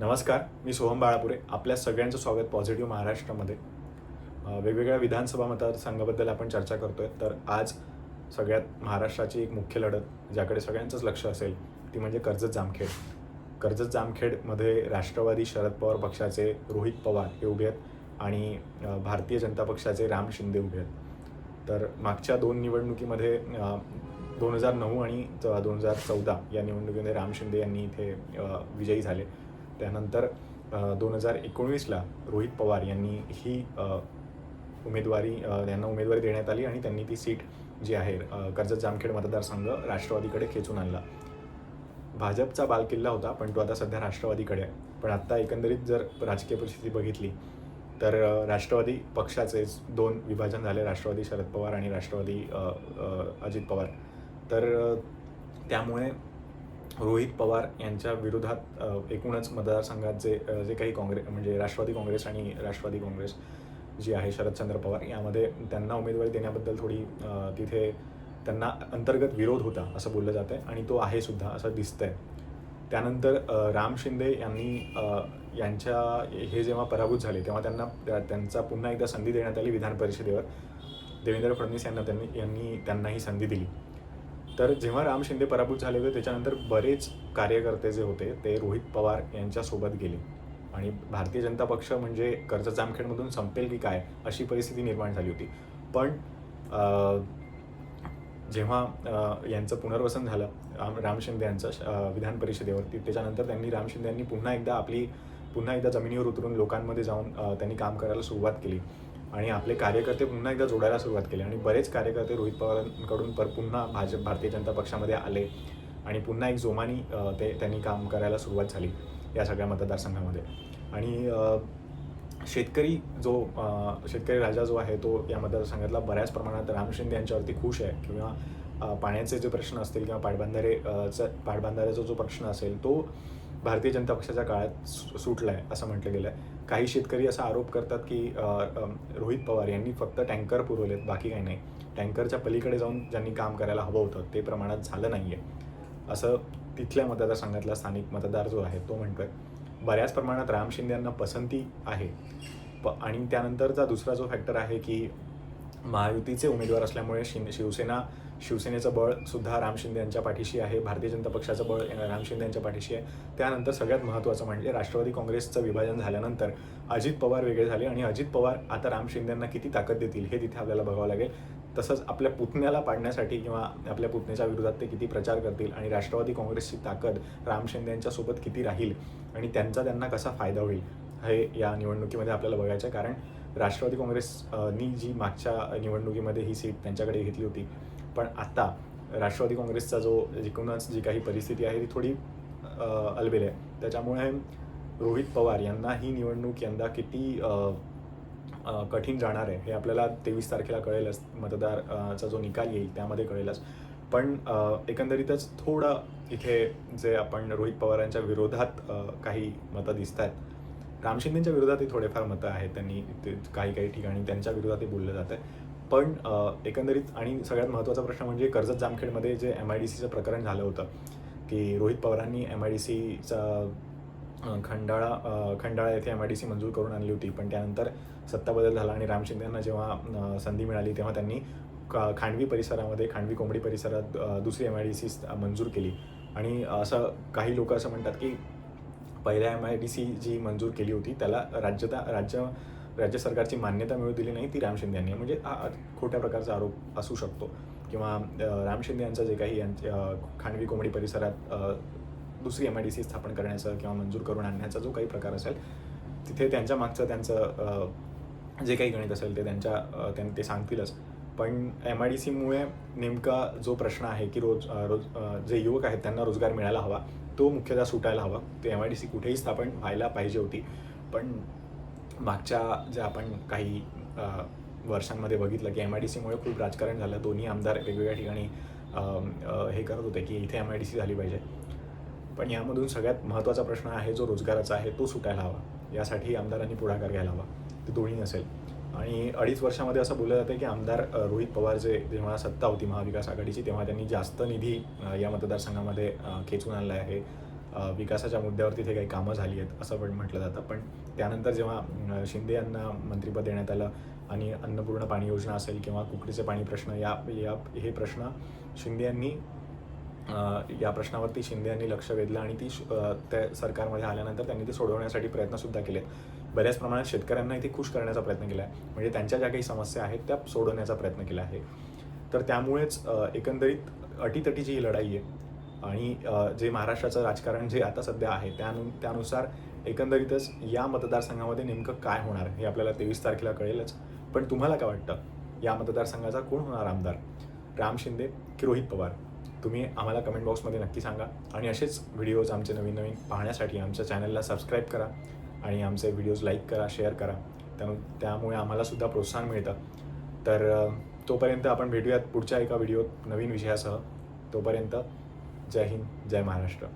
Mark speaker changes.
Speaker 1: नमस्कार, मी सोहम बाळापुरे. आपल्या सगळ्यांचं स्वागत पॉझिटिव्ह महाराष्ट्रामध्ये. वेगवेगळ्या विधानसभा मतदारसंघाबद्दल आपण चर्चा करतोय. तर आज सगळ्यात महाराष्ट्राची एक मुख्य लढत ज्याकडे सगळ्यांचंच लक्ष असेल ती म्हणजे कर्जत-जामखेड. कर्जत-जामखेडमध्ये राष्ट्रवादी शरद पवार पक्षाचे रोहित पवार हे उभे आहेत आणि भारतीय जनता पक्षाचे राम शिंदे उभे आहेत. तर मागच्या दोन निवडणुकीमध्ये 2009 आणि 2014 या निवडणुकीमध्ये राम शिंदे यांनी इथे विजयी झाले. त्यानंतर 2019ला रोहित पवार यांनी ही यांना उमेदवारी देण्यात आली आणि त्यांनी ती सीट जी आहे कर्जत-जामखेड मतदारसंघ राष्ट्रवादीकडे खेचून आणला. भाजपचा बालकिल्ला होता, पण तो आता सध्या राष्ट्रवादीकडे आहे. पण आत्ता एकंदरीत जर राजकीय परिस्थिती बघितली तर राष्ट्रवादी पक्षाचेच दोन विभाजन झाले, राष्ट्रवादी शरद पवार आणि राष्ट्रवादी अजित पवार. तर त्यामुळे रोहित पवार यांच्या विरोधात एकूणच मतदारसंघात जे काही म्हणजे राष्ट्रवादी काँग्रेस आणि राष्ट्रवादी काँग्रेस जी आहे शरदचंद्र पवार यामध्ये त्यांना उमेदवारी देण्याबद्दल थोडी तिथे त्यांना अंतर्गत विरोध होता असं बोललं जातं आहे आणि तो आहे सुद्धा असं दिसतंय. त्यानंतर राम शिंदे हे जेव्हा पराभूत झाले तेव्हा त्यांचा पुन्हा एकदा संधी देण्यात आली विधान परिषदेवर. देवेंद्र फडणवीस त्यांना ही संधी दिली. तर जेव्हा राम शिंदे पराभूत झाले होते त्याच्यानंतर बरेच कार्यकर्ते जे होते ते रोहित पवार यांच्यासोबत गेले आणि भारतीय जनता पक्ष म्हणजे कर्जत-जामखेडमधून संपेल की काय अशी परिस्थिती निर्माण झाली होती. पण जेव्हा यांचं पुनर्वसन झालं राम शिंदे यांचं विधान परिषदेवरती, त्याच्यानंतर राम शिंदे यांनी पुन्हा एकदा जमिनीवर उतरून लोकांमध्ये जाऊन त्यांनी काम करायला सुरुवात केली आणि आपले कार्यकर्ते पुन्हा एकदा जोडायला सुरुवात केली आणि बरेच कार्यकर्ते रोहित पवारांकडून पुन्हा भारतीय जनता पक्षामध्ये आले आणि पुन्हा एक जोमानी त्यांनी काम करायला सुरुवात झाली या सगळ्या मतदारसंघामध्ये. आणि शेतकरी राजा जो आहे तो या मतदारसंघातला बऱ्याच प्रमाणात राम शिंदे यांच्यावरती खुश आहे. किंवा पाण्याचे जे प्रश्न असतील किंवा पाटबंधाऱ्याचा जो प्रश्न असेल तो भारतीय जनता पक्षाच्या काळात सुटला आहे असं म्हटलं गेलं आहे. काही शेतकरी असा आरोप करतात की रोहित पवार यांनी फक्त टँकर पुरवलेत, बाकी काही नाही. टँकरच्या पलीकडे जाऊन ज्यांनी काम करायला हवं होतं ते प्रमाणात झालं नाही आहे असं तिथल्या मतदारसंघातला स्थानिक मतदार जो आहे तो म्हणतोय. बऱ्याच प्रमाणात राम शिंदे यांना पसंती आहे. आणि त्यानंतरचा दुसरा जो फॅक्टर आहे की महायुतीचे उमेदवार असल्यामुळे शिवसेनेचं बळ सुद्धा राम शिंदे यांच्या पाठीशी आहे, भारतीय जनता पक्षाचं बळ राम शिंदे यांच्या पाठीशी आहे. त्यानंतर सगळ्यात महत्त्वाचं म्हणजे राष्ट्रवादी काँग्रेसचं विभाजन झाल्यानंतर अजित पवार वेगळे झाले आणि अजित पवार आता राम शिंदे यांना किती ताकद देतील हे तिथे आपल्याला बघावं लागेल. तसंच आपल्या पुतण्याला पाडण्यासाठी किंवा आपल्या पुतण्याच्या विरोधात ते किती प्रचार करतील आणि राष्ट्रवादी काँग्रेसची ताकद राम शिंदे यांच्यासोबत किती राहील आणि त्यांना कसा फायदा होईल हे या निवडणुकीमध्ये आपल्याला बघायचं आहे. कारण राष्ट्रवादी काँग्रेसनी जी मागच्या निवडणुकीमध्ये ही सीट त्यांच्याकडे घेतली होती, पण आता राष्ट्रवादी काँग्रेसचा जी काही परिस्थिती आहे ती थोडी अलबेल आहे. त्याच्यामुळे रोहित पवार यांना ही निवडणूक यंदा किती कठीण जाणार आहे हे आपल्याला 23 तारखेला कळेलच. मतदारचा जो निकाल येईल त्यामध्ये कळेलच. पण एकंदरीतच थोडं इथे जे आपण रोहित पवारांच्या विरोधात काही मतं दिसत आहेत, राम शिंदेंच्या विरोधातही थोडेफार मतं आहेत, त्यांनी काही ठिकाणी त्यांच्या विरोधातही बोललं जातं आहे. पण एकंदरीत आणि सगळ्यात महत्त्वाचा प्रश्न म्हणजे कर्जत-जामखेडमध्ये जे MIDCचं प्रकरण झालं होतं की रोहित पवारांनी MIDCचा खंडाळा येथे MIDC मंजूर करून आणली होती. पण त्यानंतर सत्ता बदल झाला आणि राम शिंदे यांना जेव्हा संधी मिळाली तेव्हा त्यांनी खांडवी कोंबडी परिसरात दुसरी MIDC मंजूर केली. आणि असं काही लोक असं म्हणतात की पहिल्या MIDC जी मंजूर केली होती त्याला राज्य सरकारची मान्यता मिळू दिली नाही ती राम शिंदे यांनी. म्हणजे हा खोट्या प्रकारचा आरोप असू शकतो. किंवा राम शिंदे यांचं जे काही खांडवी कोंबडी परिसरात दुसरी MIDC स्थापन करण्याचं किंवा मंजूर करून आणण्याचा जो काही प्रकार असेल तिथे त्यांच्या मागचं त्यांचं जे काही गणित असेल ते ते सांगतीलच. पण MIDCमुळे नेमका जो प्रश्न आहे की रोज जे युवक आहेत त्यांना रोजगार मिळायला हवा, तो मुख्यतः सुटायला हवा. ते MIDC कुठेही स्थापन व्हायला पाहिजे होती. पण मागच्या ज्या आपण काही वर्षांमध्ये बघितलं की MIDCमुळे खूप राजकारण झालं. दोन्ही आमदार वेगवेगळ्या ठिकाणी हे करत होते की इथे MIDC झाली पाहिजे. पण यामधून सगळ्यात महत्त्वाचा प्रश्न आहे जो रोजगाराचा आहे तो सुटायला हवा. यासाठी आमदारांनी पुढाकार घ्यायला हवा. ते दोन्ही नसेल. आणि 2.5 वर्षामध्ये असं बोललं जातं की आमदार रोहित पवार जेव्हा सत्ता होती महाविकास आघाडीची तेव्हा त्यांनी जास्त निधी या मतदारसंघामध्ये खेचून आणला आहे. विकासाच्या मुद्द्यावर तिथे काही कामं झाली आहेत असं पण म्हटलं जातं. पण त्यानंतर जेव्हा शिंदे यांना मंत्रिपद देण्यात आलं आणि अन्नपूर्णा पाणी योजना असेल किंवा कुकडीचे पाणी प्रश्न हे प्रश्न शिंदे यांनी या प्रश्नावरती शिंदे यांनी लक्ष वेधलं आणि त्या सरकारमध्ये आल्यानंतर त्यांनी ते सोडवण्यासाठी प्रयत्नसुद्धा केलेत. बऱ्याच प्रमाणात शेतकऱ्यांना इथे खुश करण्याचा प्रयत्न केला आहे, म्हणजे त्यांच्या ज्या काही समस्या आहेत त्या सोडवण्याचा प्रयत्न केला आहे. तर त्यामुळेच एकंदरीत अटीतटीची ही लढाई आहे आणि जे महाराष्ट्राचं राजकारण जे आता सध्या आहे त्यानुसार एकंदरीतच या मतदारसंघामध्ये नेमकं काय होणार हे आपल्याला 23 तारखेला कळेलच. पण तुम्हाला काय वाटतं, या मतदारसंघाचा कोण होणार आमदार, राम शिंदे की रोहित पवार? तुम्ही आम्हाला कमेंट बॉक्समध्ये नक्की सांगा आणि असेच व्हिडिओज आमचे नवीन नवीन पाहण्यासाठी आमच्या चॅनलला सबस्क्राईब करा आणि आमचे व्हिडिओज लाईक करा, शेअर करा. त्यामुळे आम्हालासुद्धा प्रोत्साहन मिळतं. तर तोपर्यंत आपण भेटूयात पुढच्या एका व्हिडिओत नवीन विषयासह. तोपर्यंत जय हिंद, जय महाराष्ट्र.